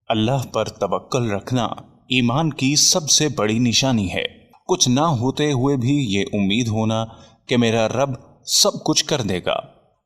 اللہ پر توکل رکھنا ایمان کی سب سے بڑی نشانی ہے۔ کچھ نہ ہوتے ہوئے بھی یہ امید ہونا کہ میرا رب سب کچھ کر دے گا۔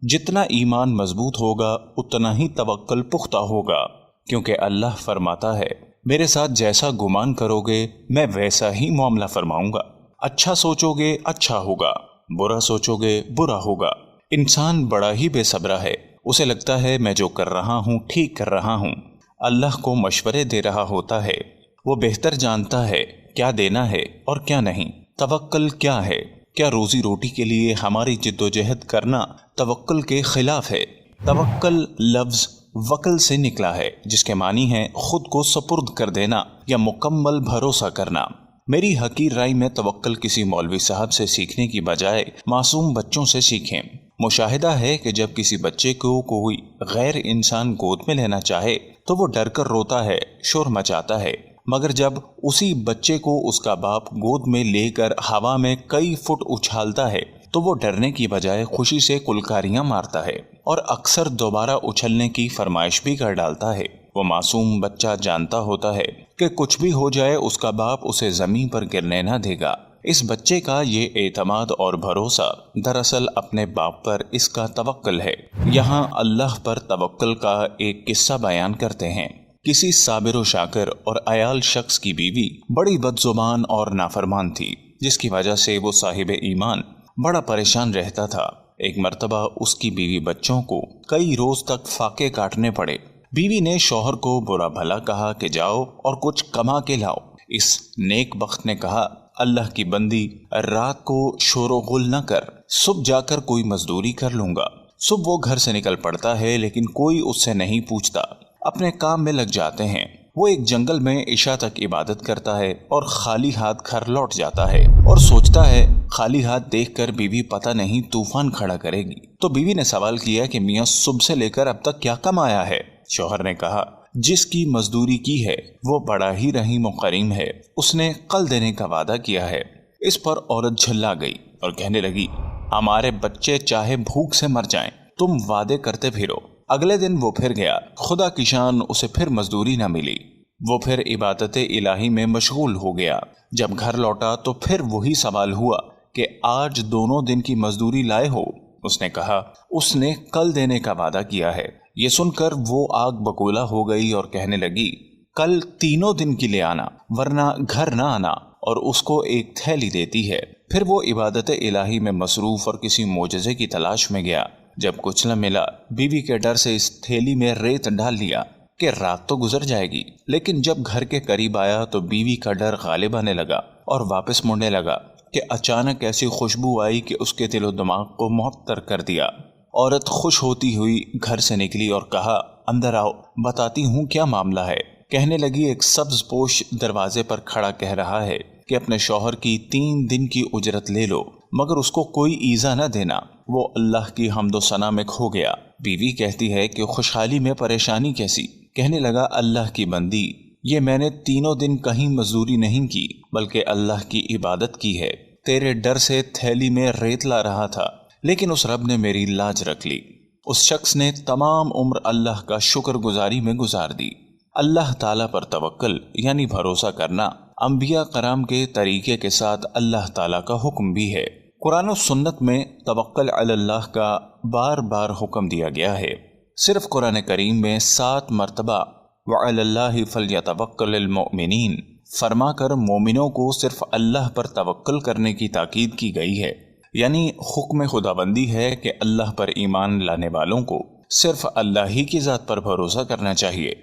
جتنا ایمان مضبوط ہوگا اتنا ہی توکل پختہ ہوگا، کیونکہ اللہ فرماتا ہے میرے ساتھ جیسا گمان کرو گے میں ویسا ہی معاملہ فرماؤں گا۔ اچھا سوچو گے اچھا ہوگا، برا سوچو گے برا ہوگا۔ انسان بڑا ہی بے صبرا ہے، اسے لگتا ہے میں جو کر رہا ہوں ٹھیک کر رہا ہوں، اللہ کو مشورے دے رہا ہوتا ہے، وہ بہتر جانتا ہے کیا دینا ہے اور کیا نہیں۔ توکل کیا ہے؟ کیا روزی روٹی کے لیے ہماری جد و جہد کرنا توکل کے خلاف ہے؟ توکل لفظ وکل سے نکلا ہے، جس کے معنی ہے خود کو سپرد کر دینا یا مکمل بھروسہ کرنا۔ میری حقیر رائے میں توکل کسی مولوی صاحب سے سیکھنے کی بجائے معصوم بچوں سے سیکھیں۔ مشاہدہ ہے کہ جب کسی بچے کو کوئی غیر انسان گود میں لینا چاہے تو وہ ڈر کر روتا ہے، شور مچاتا ہے، مگر جب اسی بچے کو اس کا باپ گود میں لے کر ہوا میں کئی فٹ اچھالتا ہے تو وہ ڈرنے کی بجائے خوشی سے کلکاریاں مارتا ہے اور اکثر دوبارہ اچھلنے کی فرمائش بھی کر ڈالتا ہے۔ وہ معصوم بچہ جانتا ہوتا ہے کہ کچھ بھی ہو جائے اس کا باپ اسے زمین پر گرنے نہ دے گا۔ اس بچے کا یہ اعتماد اور بھروسہ دراصل اپنے باپ پر اس کا توکل ہے۔ یہاں اللہ پر توکل کا ایک قصہ بیان کرتے ہیں۔ کسی صابر و شاکر اور عیال شخص کی بیوی بڑی بد زبان اور نافرمان تھی، جس کی وجہ سے وہ صاحب ایمان بڑا پریشان رہتا تھا۔ ایک مرتبہ اس کی بیوی بچوں کو کئی روز تک فاقے کاٹنے پڑے۔ بیوی نے شوہر کو برا بھلا کہا کہ جاؤ اور کچھ کما کے لاؤ۔ اس نیک بخت نے کہا اللہ کی بندی، رات کو شور و غل نہ کر، صبح جا کر کوئی مزدوری کر لوں گا۔ صبح وہ گھر سے نکل پڑتا ہے لیکن کوئی اس سے نہیں پوچھتا، اپنے کام میں لگ جاتے ہیں۔ وہ ایک جنگل میں عشاء تک عبادت کرتا ہے اور خالی ہاتھ گھر لوٹ جاتا ہے اور سوچتا ہے خالی ہاتھ دیکھ کر بیوی پتہ نہیں طوفان کھڑا کرے گی۔ تو بیوی نے سوال کیا کہ میاں صبح سے لے کر اب تک کیا کمایا ہے؟ شوہر نے کہا جس کی مزدوری کی ہے وہ بڑا ہی رحیم و کریم ہے، اس نے کل دینے کا وعدہ کیا ہے۔ اس پر عورت جھلا گئی اور کہنے لگی ہمارے بچے چاہے بھوک سے مر جائیں، تم وعدے کرتے پھرو۔ اگلے دن وہ پھر گیا، خدا کی شان اسے پھر مزدوری نہ ملی۔ وہ پھر عبادت الہی میں مشغول ہو گیا۔ جب گھر لوٹا تو پھر وہی سوال ہوا کہ آج دونوں دن کی مزدوری لائے ہو؟ اس نے کہا اس نے کل دینے کا وعدہ کیا ہے۔ یہ سن کر وہ آگ بگولا ہو گئی اور کہنے لگی کل تینوں دن کی لے آنا ورنہ گھر نہ آنا، اور اس کو ایک تھیلی دیتی ہے۔ پھر وہ عبادت الہی میں مصروف اور کسی معجزے کی تلاش میں گیا۔ جب کچھ نہ ملا بیوی کے ڈر سے اس تھیلی میں ریت ڈال لیا کہ رات تو گزر جائے گی، لیکن جب گھر کے قریب آیا تو بیوی کا ڈر غالب آنے لگا اور واپس مڑنے لگا کہ اچانک ایسی خوشبو آئی کہ اس کے دل و دماغ کو معطر کر دیا۔ عورت خوش ہوتی ہوئی گھر سے نکلی اور کہا اندر آؤ، بتاتی ہوں کیا معاملہ ہے۔ کہنے لگی ایک سبز پوش دروازے پر کھڑا کہہ رہا ہے کہ اپنے شوہر کی 3 دن کی اجرت لے لو مگر اس کو کوئی ایذا نہ دینا۔ وہ اللہ کی حمد و ثنا میں کھو گیا۔ بیوی کہتی ہے کہ خوشحالی میں پریشانی کیسی؟ کہنے لگا اللہ کی بندی، یہ میں نے تینوں دن کہیں مزدوری نہیں کی بلکہ اللہ کی عبادت کی ہے۔ تیرے ڈر سے تھیلی میں ریت لا رہا تھا لیکن اس رب نے میری لاج رکھ لی۔ اس شخص نے تمام عمر اللہ کا شکر گزاری میں گزار دی۔ اللہ تعالیٰ پر توکل یعنی بھروسہ کرنا انبیاء کرام کے طریقے کے ساتھ اللہ تعالیٰ کا حکم بھی ہے۔ قرآن و سنت میں توکل علی اللہ کا بار بار حکم دیا گیا ہے۔ صرف قرآن کریم میں 7 مرتبہ وعلی اللہ فلیتوکل المؤمنین فرما کر مومنوں کو صرف اللہ پر توکل کرنے کی تاکید کی گئی ہے۔ یعنی حکم خداوندی ہے کہ اللہ پر ایمان لانے والوں کو صرف اللہ ہی کی ذات پر بھروسہ کرنا چاہیے۔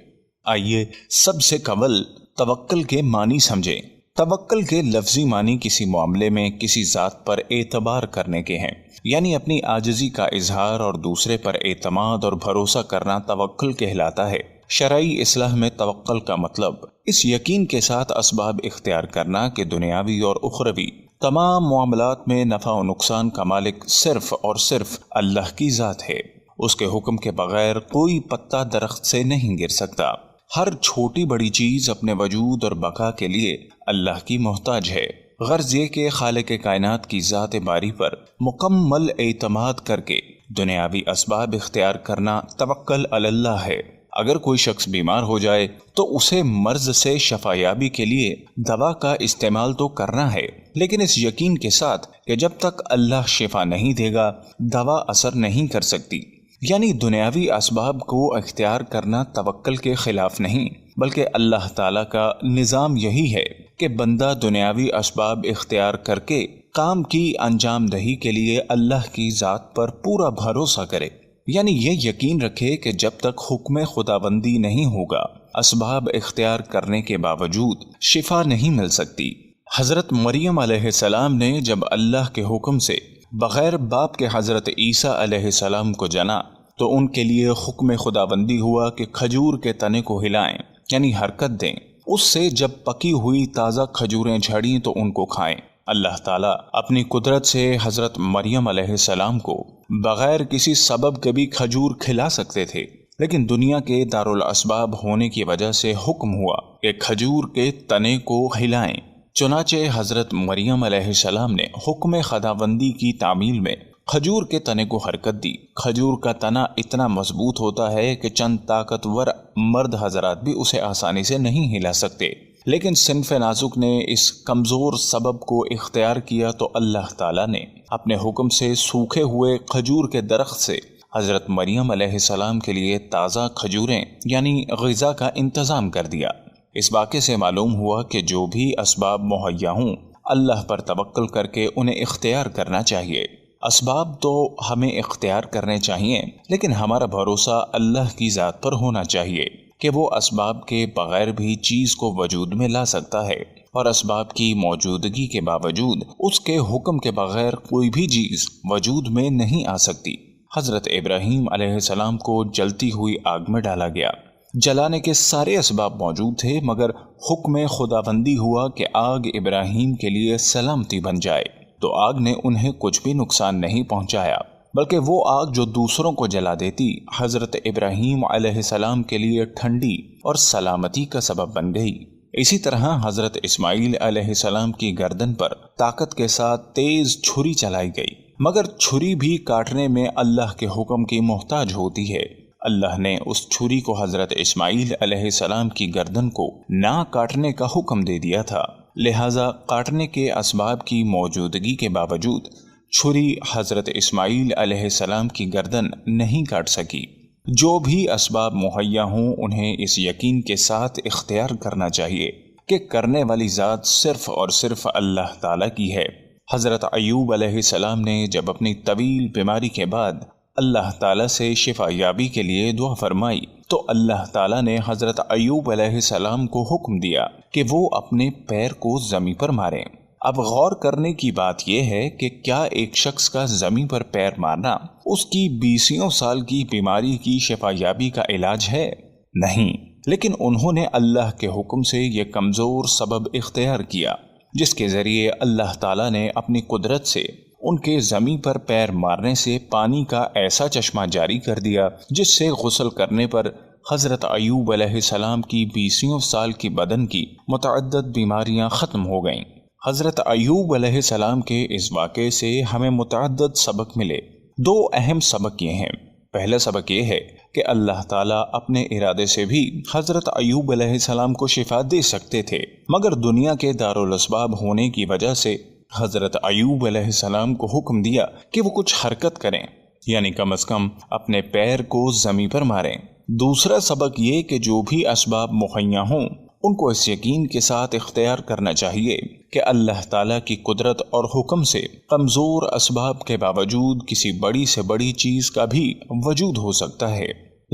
آئیے سب سے قبل توکل کے معنی سمجھیں۔ توکل کے لفظی معنی کسی معاملے میں کسی ذات پر اعتبار کرنے کے ہیں، یعنی اپنی عاجزی کا اظہار اور دوسرے پر اعتماد اور بھروسہ کرنا توکل کہلاتا ہے۔ شرعی اصطلاح میں توکل کا مطلب اس یقین کے ساتھ اسباب اختیار کرنا کہ دنیاوی اور اخروی تمام معاملات میں نفع و نقصان کا مالک صرف اور صرف اللہ کی ذات ہے۔ اس کے حکم کے بغیر کوئی پتا درخت سے نہیں گر سکتا۔ ہر چھوٹی بڑی چیز اپنے وجود اور بقا کے لیے اللہ کی محتاج ہے۔ غرض یہ کہ خالق کائنات کی ذات باری پر مکمل اعتماد کر کے دنیاوی اسباب اختیار کرنا توکل علی اللہ ہے۔ اگر کوئی شخص بیمار ہو جائے تو اسے مرض سے شفایابی کے لیے دوا کا استعمال تو کرنا ہے، لیکن اس یقین کے ساتھ کہ جب تک اللہ شفا نہیں دے گا دوا اثر نہیں کر سکتی۔ یعنی دنیاوی اسباب کو اختیار کرنا توکل کے خلاف نہیں، بلکہ اللہ تعالیٰ کا نظام یہی ہے کہ بندہ دنیاوی اسباب اختیار کر کے کام کی انجام دہی کے لیے اللہ کی ذات پر پورا بھروسہ کرے، یعنی یہ یقین رکھے کہ جب تک حکم خداوندی نہیں ہوگا اسباب اختیار کرنے کے باوجود شفا نہیں مل سکتی۔ حضرت مریم علیہ السلام نے جب اللہ کے حکم سے بغیر باپ کے حضرت عیسیٰ علیہ السلام کو جنا تو ان کے لیے حکم خداوندی ہوا کہ کھجور کے تنے کو ہلائیں، یعنی حرکت دیں۔ اس سے جب پکی ہوئی تازہ کھجوریں جھڑیں تو ان کو کھائیں۔ اللہ تعالیٰ اپنی قدرت سے حضرت مریم علیہ السلام کو بغیر کسی سبب کے بھی کھجور کھلا سکتے تھے، لیکن دنیا کے دارالاسباب ہونے کی وجہ سے حکم ہوا کہ کھجور کے تنے کو ہلائیں۔ چنانچہ حضرت مریم علیہ السلام نے حکم خداوندی کی تعمیل میں کھجور کے تنے کو حرکت دی۔ کھجور کا تنا اتنا مضبوط ہوتا ہے کہ چند طاقتور مرد حضرات بھی اسے آسانی سے نہیں ہلا سکتے، لیکن صنف نازک نے اس کمزور سبب کو اختیار کیا تو اللہ تعالیٰ نے اپنے حکم سے سوکھے ہوئے کھجور کے درخت سے حضرت مریم علیہ السلام کے لیے تازہ کھجوریں یعنی غذا کا انتظام کر دیا۔ اس واقعے سے معلوم ہوا کہ جو بھی اسباب مہیا ہوں اللہ پر توکل کر کے انہیں اختیار کرنا چاہیے۔ اسباب تو ہمیں اختیار کرنے چاہیے، لیکن ہمارا بھروسہ اللہ کی ذات پر ہونا چاہیے کہ وہ اسباب کے بغیر بھی چیز کو وجود میں لا سکتا ہے، اور اسباب کی موجودگی کے باوجود اس کے حکم کے بغیر کوئی بھی چیز وجود میں نہیں آ سکتی۔ حضرت ابراہیم علیہ السلام کو جلتی ہوئی آگ میں ڈالا گیا۔ جلانے کے سارے اسباب موجود تھے، مگر حکم خداوندی ہوا کہ آگ ابراہیم کے لیے سلامتی بن جائے، تو آگ نے انہیں کچھ بھی نقصان نہیں پہنچایا، بلکہ وہ آگ جو دوسروں کو جلا دیتی حضرت ابراہیم علیہ السلام کے لیے ٹھنڈی اور سلامتی کا سبب بن گئی۔ اسی طرح حضرت اسماعیل علیہ السلام کی گردن پر طاقت کے ساتھ تیز چھری چلائی گئی، مگر چھری بھی کاٹنے میں اللہ کے حکم کی محتاج ہوتی ہے۔ اللہ نے اس چھری کو حضرت اسماعیل علیہ السلام کی گردن کو نہ کاٹنے کا حکم دے دیا تھا، لہذا کاٹنے کے اسباب کی موجودگی کے باوجود چھری حضرت اسماعیل علیہ السلام کی گردن نہیں کاٹ سکی۔ جو بھی اسباب مہیا ہوں انہیں اس یقین کے ساتھ اختیار کرنا چاہیے کہ کرنے والی ذات صرف اور صرف اللہ تعالیٰ کی ہے۔ حضرت ایوب علیہ السلام نے جب اپنی طویل بیماری کے بعد اللہ تعالیٰ سے شفا یابی کے لیے دعا فرمائی تو اللہ تعالیٰ نے حضرت ایوب علیہ السلام کو حکم دیا کہ وہ اپنے پیر کو زمین پر ماریں۔ اب غور کرنے کی بات یہ ہے کہ کیا ایک شخص کا زمین پر پیر مارنا اس کی 20 سال کی بیماری کی شفا یابی کا علاج ہے؟ نہیں، لیکن انہوں نے اللہ کے حکم سے یہ کمزور سبب اختیار کیا، جس کے ذریعے اللہ تعالیٰ نے اپنی قدرت سے ان کے زمین پر پیر مارنے سے پانی کا ایسا چشمہ جاری کر دیا جس سے غسل کرنے پر حضرت ایوب علیہ السلام کی 20 سال کی بدن کی متعدد بیماریاں ختم ہو گئیں۔ حضرت ایوب علیہ السلام کے اس واقعے سے ہمیں متعدد سبق ملے۔ 2 اہم سبق یہ ہیں۔ پہلا سبق یہ ہے کہ اللہ تعالیٰ اپنے ارادے سے بھی حضرت ایوب علیہ السلام کو شفا دے سکتے تھے، مگر دنیا کے دارالاسباب ہونے کی وجہ سے حضرت ایوب علیہ السلام کو حکم دیا کہ وہ کچھ حرکت کریں، یعنی کم از کم اپنے پیر کو زمین پر ماریں۔ دوسرا سبق یہ کہ جو بھی اسباب مہیا ہوں ان کو اس یقین کے ساتھ اختیار کرنا چاہیے کہ اللہ تعالیٰ کی قدرت اور حکم سے کمزور اسباب کے باوجود کسی بڑی سے بڑی چیز کا بھی وجود ہو سکتا ہے۔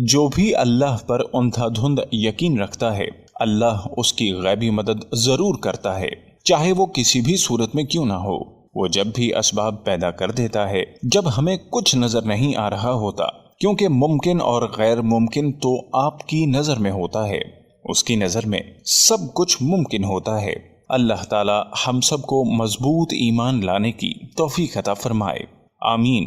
جو بھی اللہ پر اندھا دھند یقین رکھتا ہے اللہ اس کی غیبی مدد ضرور کرتا ہے، چاہے وہ کسی بھی صورت میں کیوں نہ ہو۔ وہ جب بھی اسباب پیدا کر دیتا ہے جب ہمیں کچھ نظر نہیں آ رہا ہوتا، کیونکہ ممکن اور غیر ممکن تو آپ کی نظر میں ہوتا ہے، اس کی نظر میں سب کچھ ممکن ہوتا ہے۔ اللہ تعالی ہم سب کو مضبوط ایمان لانے کی توفیق عطا فرمائے، آمین۔